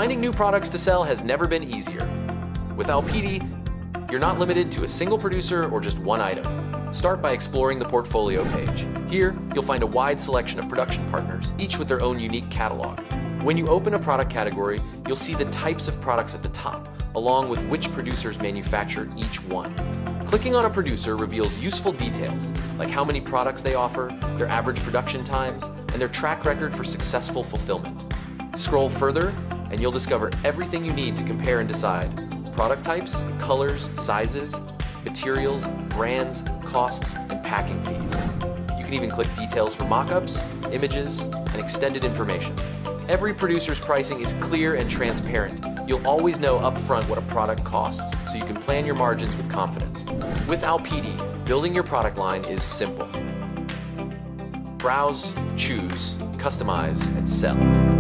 Finding new products to sell has never been easier. With Allpodi, you're not limited to a single producer or just one item. Start by exploring the portfolio page. Here, you'll find a wide selection of production partners, each with their own unique catalog. When you open a product category, you'll see the types of products at the top, along with which producers manufacture each one. Clicking on a producer reveals useful details, like how many products they offer, their average production times, and their track record for successful fulfillment. Scroll further, and you'll discover everything you need to compare and decide. Product types, colors, sizes, materials, brands, costs, and packing fees. You can even click details for mock-ups, images, and extended information. Every producer's pricing is clear and transparent. You'll always know upfront what a product costs, so you can plan your margins with confidence. With Allpodi, building your product line is simple. Browse, choose, customize, and sell.